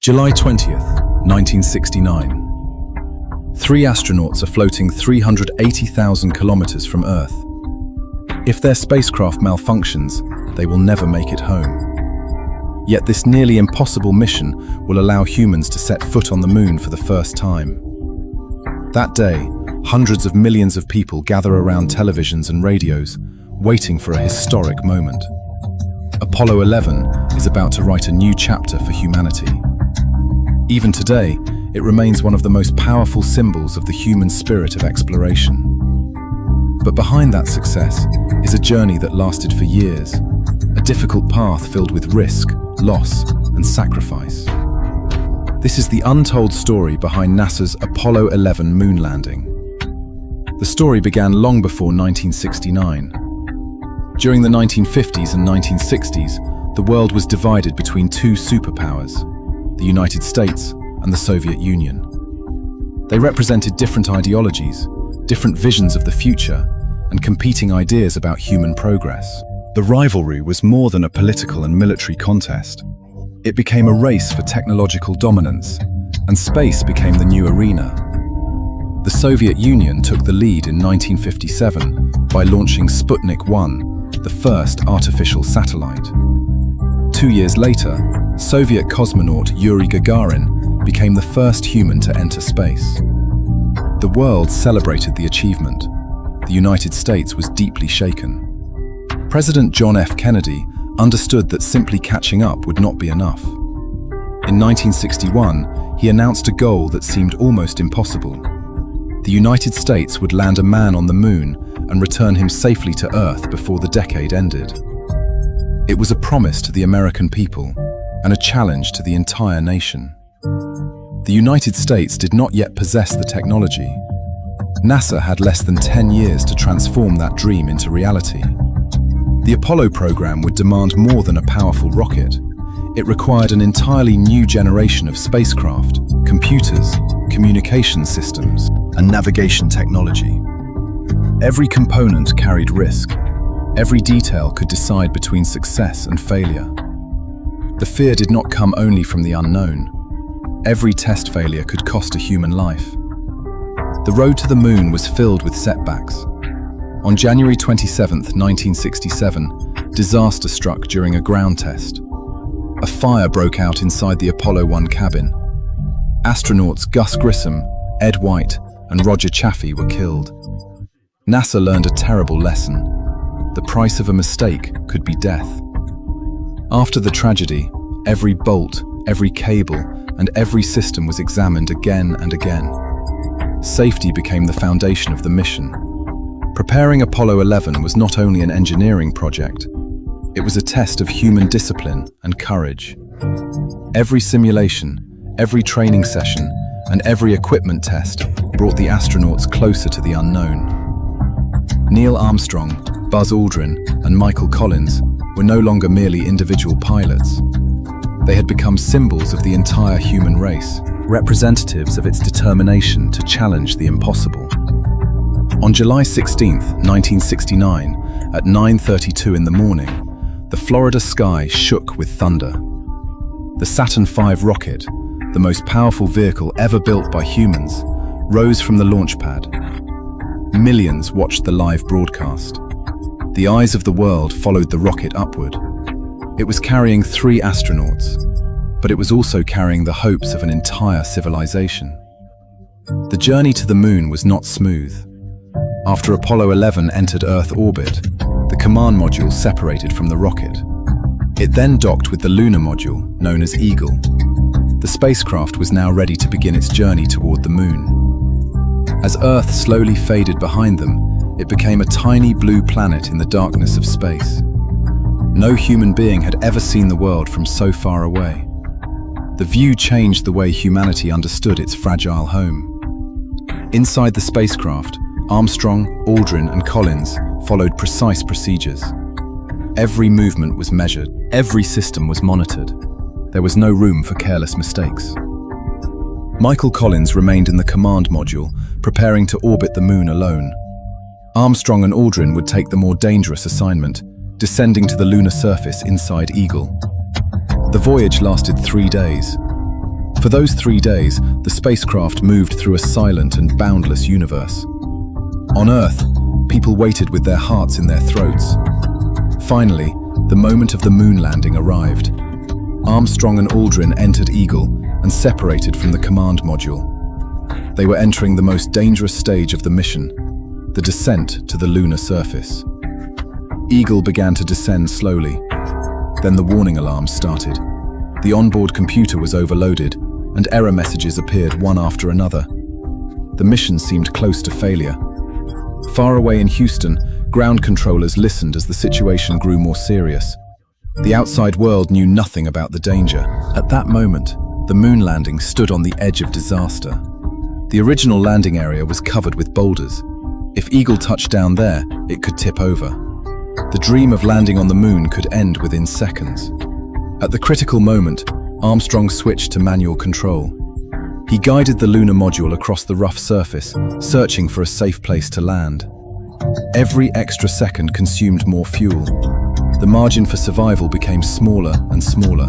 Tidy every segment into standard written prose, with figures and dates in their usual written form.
July 20th, 1969. Three astronauts are floating 380,000 kilometers from Earth. If their spacecraft malfunctions, they will never make it home. Yet this nearly impossible mission will allow humans to set foot on the moon for the first time. That day, hundreds of millions of people gather around televisions and radios, waiting for a historic moment. Apollo 11 is about to write a new chapter for humanity. Even today, it remains one of the most powerful symbols of the human spirit of exploration. But behind that success is a journey that lasted for years, a difficult path filled with risk, loss, and sacrifice. This is the untold story behind NASA's Apollo 11 moon landing. The story began long before 1969. During the 1950s and 1960s, the world was divided between two superpowers, the United States and the Soviet Union. They represented different ideologies, different visions of the future, and competing ideas about human progress. The rivalry was more than a political and military contest. It became a race for technological dominance, and space became the new arena. The Soviet Union took the lead in 1957 by launching Sputnik 1, the first artificial satellite. 2 years later, Soviet cosmonaut Yuri Gagarin became the first human to enter space. The world celebrated the achievement. The United States was deeply shaken. President John F. Kennedy understood that simply catching up would not be enough. In 1961, he announced a goal that seemed almost impossible. The United States would land a man on the moon and return him safely to Earth before the decade ended. It was a promise to the American people and a challenge to the entire nation. The United States did not yet possess the technology. NASA had less than 10 years to transform that dream into reality. The Apollo program would demand more than a powerful rocket. It required an entirely new generation of spacecraft, computers, communication systems, and navigation technology. Every component carried risk. Every detail could decide between success and failure. The fear did not come only from the unknown. Every test failure could cost a human life. The road to the moon was filled with setbacks. On January 27, 1967, disaster struck during a ground test. A fire broke out inside the Apollo 1 cabin. Astronauts Gus Grissom, Ed White, and Roger Chaffee were killed. NASA learned a terrible lesson. The price of a mistake could be death. After the tragedy, every bolt, every cable, and every system was examined again and again. Safety became the foundation of the mission. Preparing Apollo 11 was not only an engineering project, it was a test of human discipline and courage. Every simulation, every training session, and every equipment test brought the astronauts closer to the unknown. Neil Armstrong, Buzz Aldrin, and Michael Collins were no longer merely individual pilots. They had become symbols of the entire human race, representatives of its determination to challenge the impossible. On July 16, 1969, at 9:32 in the morning, the Florida sky shook with thunder. The Saturn V rocket, the most powerful vehicle ever built by humans, rose from the launch pad. Millions watched the live broadcast. The eyes of the world followed the rocket upward. It was carrying 3 astronauts, but it was also carrying the hopes of an entire civilization. The journey to the moon was not smooth. After Apollo 11 entered Earth orbit, the command module separated from the rocket. It then docked with the lunar module, known as Eagle. The spacecraft was now ready to begin its journey toward the moon. As Earth slowly faded behind them, it became a tiny blue planet in the darkness of space. No human being had ever seen the world from so far away. The view changed the way humanity understood its fragile home. Inside the spacecraft, Armstrong, Aldrin, and Collins followed precise procedures. Every movement was measured. Every system was monitored. There was no room for careless mistakes. Michael Collins remained in the command module, preparing to orbit the moon alone. Armstrong and Aldrin would take the more dangerous assignment, descending to the lunar surface inside Eagle. The voyage lasted 3 days. For those 3 days, the spacecraft moved through a silent and boundless universe. On Earth, people waited with their hearts in their throats. Finally, the moment of the moon landing arrived. Armstrong and Aldrin entered Eagle and separated from the command module. They were entering the most dangerous stage of the mission, the descent to the lunar surface. Eagle began to descend slowly. Then the warning alarm started. The onboard computer was overloaded, and error messages appeared one after another. The mission seemed close to failure. Far away in Houston, ground controllers listened as the situation grew more serious. The outside world knew nothing about the danger. At that moment, the moon landing stood on the edge of disaster. The original landing area was covered with boulders. If Eagle touched down there, it could tip over. The dream of landing on the moon could end within seconds. At the critical moment, Armstrong switched to manual control. He guided the lunar module across the rough surface, searching for a safe place to land. Every extra second consumed more fuel. The margin for survival became smaller and smaller.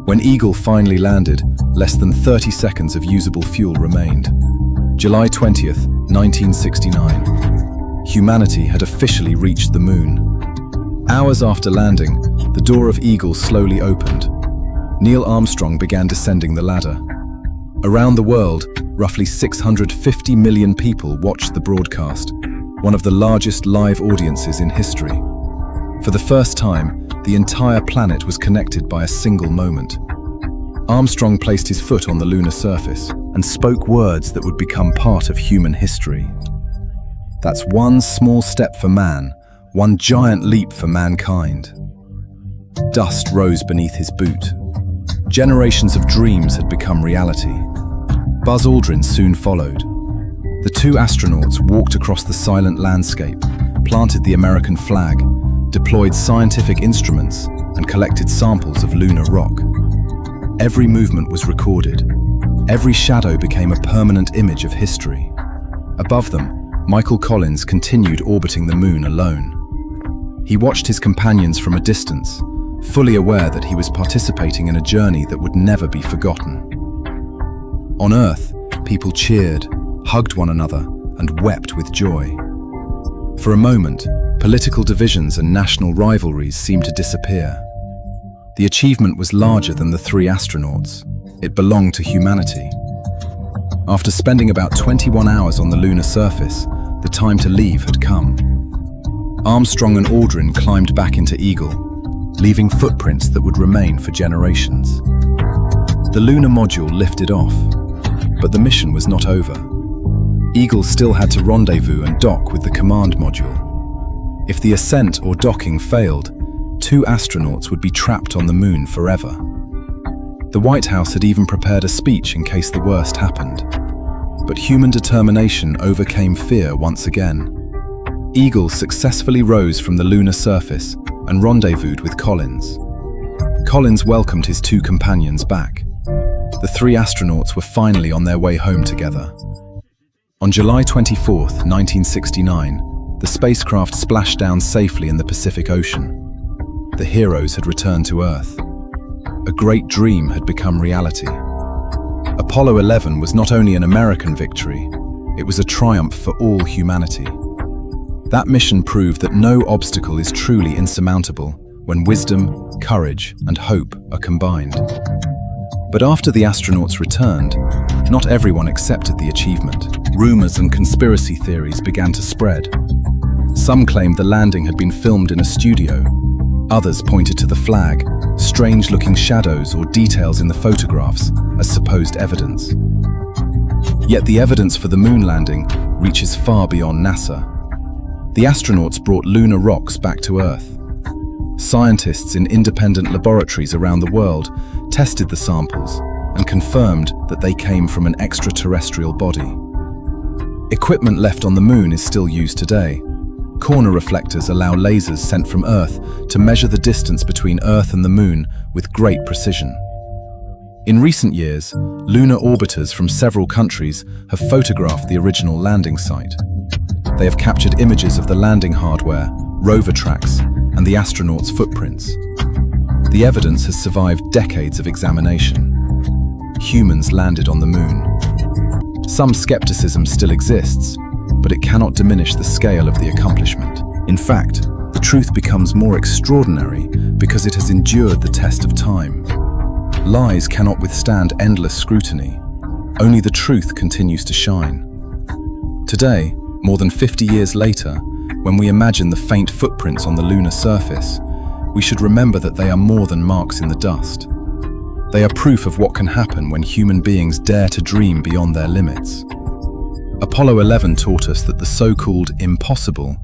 When Eagle finally landed, less than 30 seconds of usable fuel remained. July 20th, 1969. Humanity had officially reached the moon. Hours after landing, the door of Eagle slowly opened. Neil Armstrong began descending the ladder. Around the world, roughly 650 million people watched the broadcast, one of the largest live audiences in history. For the first time, the entire planet was connected by a single moment. Armstrong placed his foot on the lunar surface and spoke words that would become part of human history. That's one small step for man, one giant leap for mankind. Dust rose beneath his boot. Generations of dreams had become reality. Buzz Aldrin soon followed. The 2 astronauts walked across the silent landscape, planted the American flag, deployed scientific instruments, and collected samples of lunar rock. Every movement was recorded. Every shadow became a permanent image of history. Above them, Michael Collins continued orbiting the moon alone. He watched his companions from a distance, fully aware that he was participating in a journey that would never be forgotten. On Earth, people cheered, hugged one another, and wept with joy. For a moment, political divisions and national rivalries seemed to disappear. The achievement was larger than the 3 astronauts. It belonged to humanity. After spending about 21 hours on the lunar surface, the time to leave had come. Armstrong and Aldrin climbed back into Eagle, leaving footprints that would remain for generations. The lunar module lifted off, but the mission was not over. Eagle still had to rendezvous and dock with the command module. If the ascent or docking failed, 2 astronauts would be trapped on the moon forever. The White House had even prepared a speech in case the worst happened. But human determination overcame fear once again. Eagle successfully rose from the lunar surface and rendezvoused with Collins. Collins welcomed his 2 companions back. The 3 astronauts were finally on their way home together. On July 24th, 1969, the spacecraft splashed down safely in the Pacific Ocean. The heroes had returned to Earth. A great dream had become reality. Apollo 11 was not only an American victory, it was a triumph for all humanity. That mission proved that no obstacle is truly insurmountable when wisdom, courage, and hope are combined. But after the astronauts returned, not everyone accepted the achievement. Rumors and conspiracy theories began to spread. Some claimed the landing had been filmed in a studio. Others pointed to the flag, strange-looking shadows or details in the photographs as supposed evidence. Yet the evidence for the moon landing reaches far beyond NASA. The astronauts brought lunar rocks back to Earth. Scientists in independent laboratories around the world tested the samples and confirmed that they came from an extraterrestrial body. Equipment left on the moon is still used today. Corner reflectors allow lasers sent from Earth to measure the distance between Earth and the moon with great precision. In recent years, lunar orbiters from several countries have photographed the original landing site. They have captured images of the landing hardware, rover tracks, and the astronauts' footprints. The evidence has survived decades of examination. humans landed on the moon. Some skepticism still exists, but it cannot diminish the scale of the accomplishment. In fact, the truth becomes more extraordinary because it has endured the test of time. Lies cannot withstand endless scrutiny. Only the truth continues to shine. Today, more than 50 years later, when we imagine the faint footprints on the lunar surface, we should remember that they are more than marks in the dust. They are proof of what can happen when human beings dare to dream beyond their limits. Apollo 11 taught us that the so-called impossible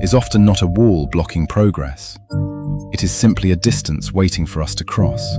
is often not a wall blocking progress. It is simply a distance waiting for us to cross.